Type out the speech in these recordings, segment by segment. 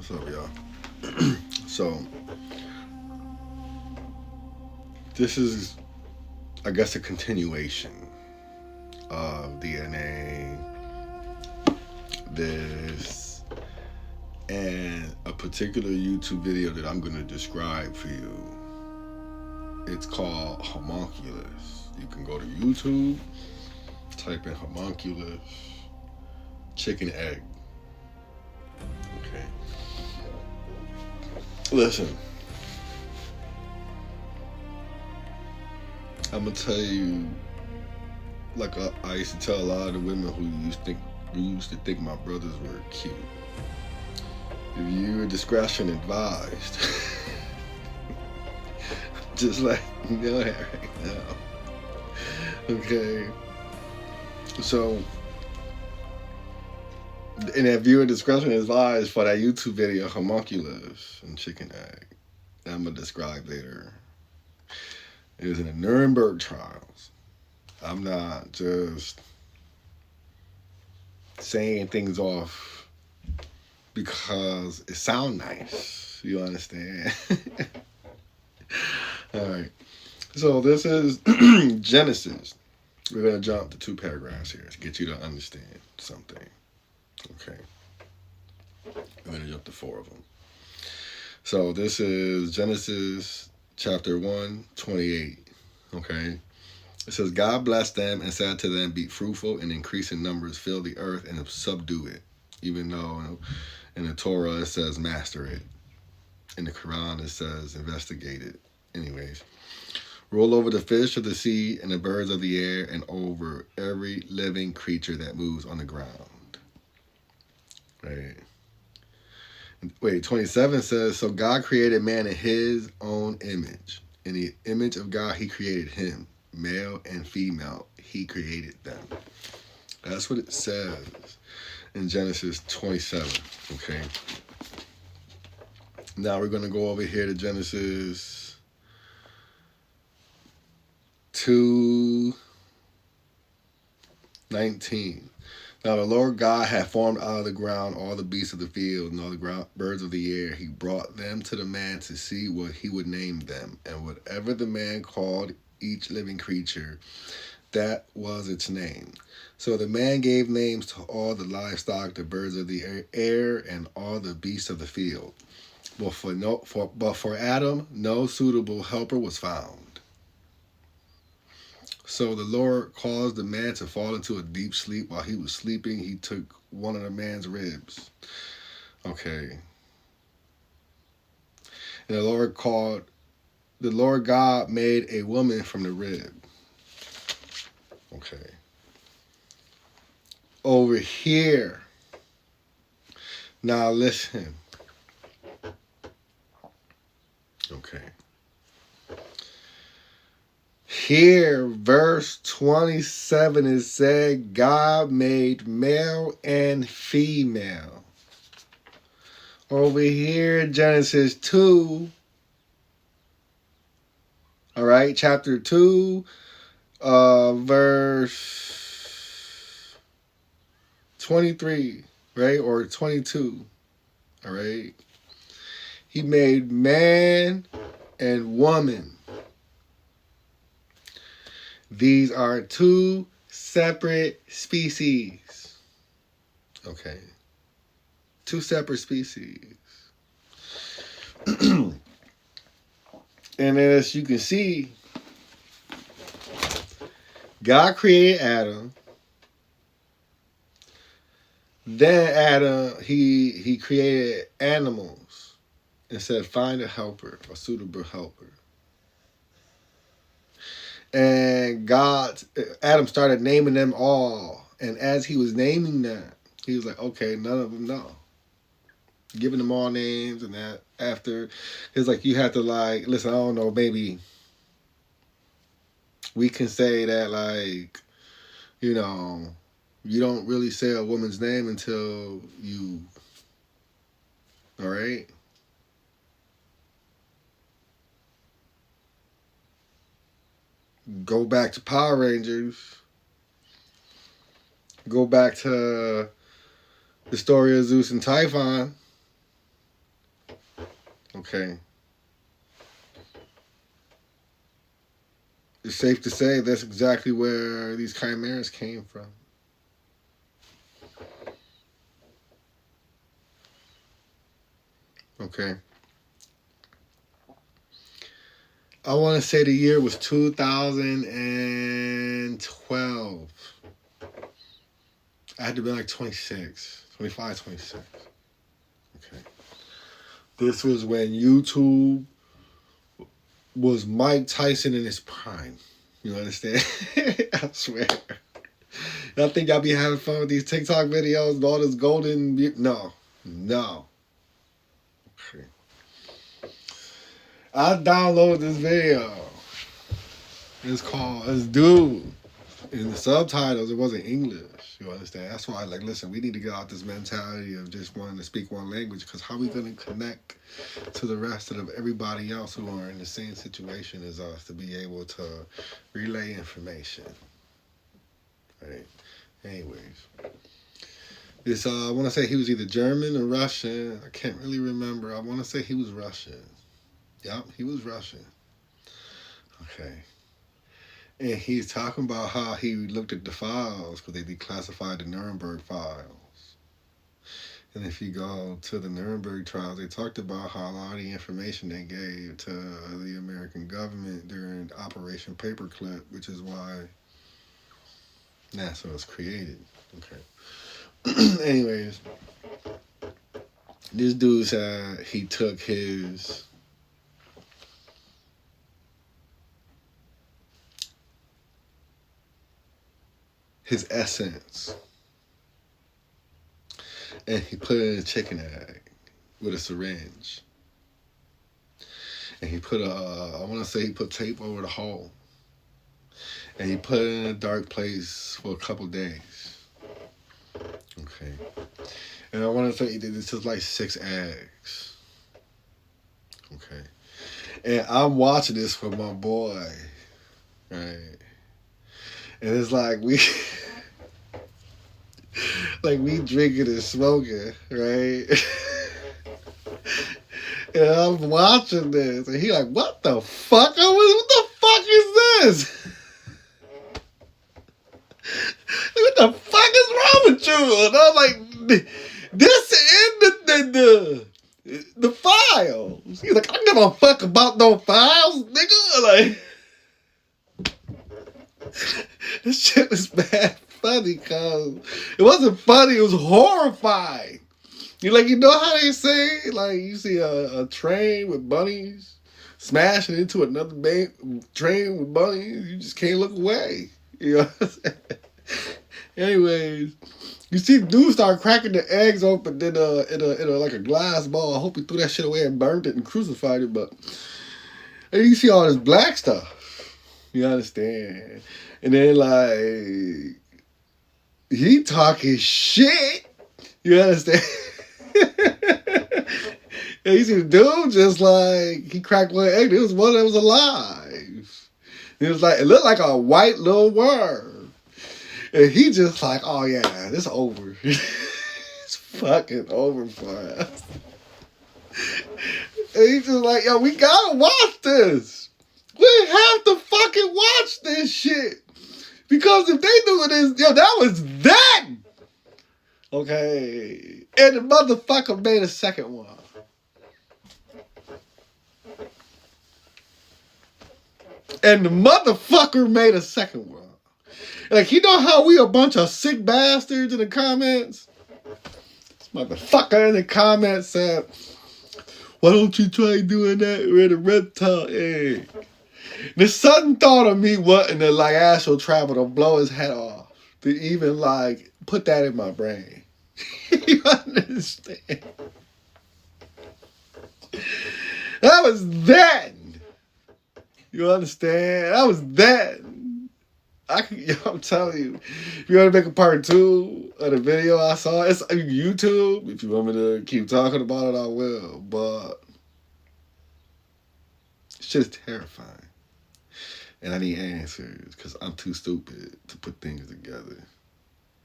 What's up, y'all? So, this is, I guess, a continuation of DNA, this, and a particular YouTube video that I'm going to describe for you. It's called Homunculus. You can go to YouTube, type in Homunculus, chicken egg. Okay. Listen, I'm gonna tell you, like I used to tell a lot of the women who used to think my brothers were cute. If you discretion advised, just like you know that right now. Okay. So, and if viewer discretion is advised for that YouTube video, Homunculus and Chicken Egg, that I'm gonna describe later. It was in the Nuremberg trials. I'm not just saying things off because it sounds nice. You understand? All right. So this is Genesis. We're gonna jump to 2 paragraphs here to get you to understand something. Okay. We're gonna jump to 4 of them. So this is Genesis chapter 1:28. Okay. It says, God blessed them and said to them, be fruitful and increase in numbers, fill the earth and subdue it. Even though in the Torah it says master it. In the Quran it says investigate it. Anyways. Roll over the fish of the sea and the birds of the air and over every living creature that moves on the ground. Right. Wait, 27 says, so God created man in his own image. In the image of God, he created him. Male and female, he created them. That's what it says in Genesis 27. Okay. Now we're going to go over here to Genesis 2:19. Now the Lord God had formed out of the ground all the beasts of the field and all the birds of the air. He brought them to the man to see what he would name them. And whatever the man called each living creature, that was its name. So the man gave names to all the livestock, the birds of the air, and all the beasts of the field. But for Adam, no suitable helper was found. So the Lord caused the man to fall into a deep sleep. While he was sleeping, he took one of the man's ribs. Okay. And the Lord God made a woman from the rib. Okay. Over here. Now listen. Okay. Here, verse 27 is said, God made male and female. Over here, Genesis 2, all right, chapter 2, verse 23, right, or 22, all right. He made man and woman. These are 2 separate species. Okay. 2 separate species. And as you can see, God created Adam. Then Adam, he created animals and said, find a helper, a suitable helper. And Adam started naming them all. And as he was naming them, he was like, okay, none of them know. Giving them all names and that after. It's like you have to like, listen, I don't know, maybe we can say that like, you know, you don't really say a woman's name until you, all right? Go back to Power Rangers. Go back to the story of Zeus and Typhon. Okay? It's safe to say that's exactly where these chimeras came from. Okay? I want to say the year was 2012. I had to be like 26, 25, 26. Okay. This was when YouTube was Mike Tyson in his prime. You understand? I swear. Y'all think y'all be having fun with these TikTok videos and all this golden... No. No. Okay. I downloaded this video. It's dude. In the subtitles, it wasn't English. You understand? That's why, like, listen, we need to get out this mentality of just wanting to speak one language, because how are we going to connect to the rest of everybody else who are in the same situation as us to be able to relay information? Right? Anyways. This, I want to say he was either German or Russian. I can't really remember. I want to say he was Russian. Yep, he was Russian. Okay. And he's talking about how he looked at the files because they declassified the Nuremberg files. And if you go to the Nuremberg trials, they talked about how a lot of the information they gave to the American government during Operation Paperclip, which is why NASA was created. Okay. Anyways, this dude said he took his essence and he put it in a chicken egg with a syringe. And he put I want to say he put tape over the hole. And he put it in a dark place for a couple days. Okay. And I want to say he did this to like 6 eggs. Okay. And I'm watching this with my boy. Right. And it's like we drinking and smoking, right? And I'm watching this, and he like, what the fuck? What the fuck is this? What the fuck is wrong with you? And I'm like, this in the files. He's like, I don't give a fuck about no files, nigga. Like, this shit was bad funny, cause it wasn't funny, it was horrifying. You know how they say, like, you see a train with bunnies smashing into another train with bunnies, you just can't look away. You know what I'm saying? Anyways, you see dudes start cracking the eggs open in a like a glass ball. I hope he threw that shit away and burned it and crucified it, but and you see all this black stuff. You understand? And then like he talking shit. You understand? And you see the dude just like he cracked one egg. It was one that was alive. It was like it looked like a white little worm. And he just like, oh yeah, this over. It's fucking over for us. And he's just like, yo, we gotta watch this. We have to fucking watch this shit. Because if they do this, yo, that was then. Okay. And the motherfucker made a second one. And the motherfucker made a second one. Like, you know how we a bunch of sick bastards in the comments? This motherfucker in the comments said, why don't you try doing that with a reptile egg? The sudden thought of me wanting to, like, astral travel to blow his head off. To even, like, put that in my brain. You understand? That was then. You understand? That was then. I'm telling you, if you want to make a part 2 of the video I saw, it's on YouTube. If you want me to keep talking about it, I will. But it's just terrifying. And I need answers because I'm too stupid to put things together.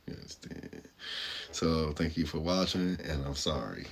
You understand? So thank you for watching, and I'm sorry.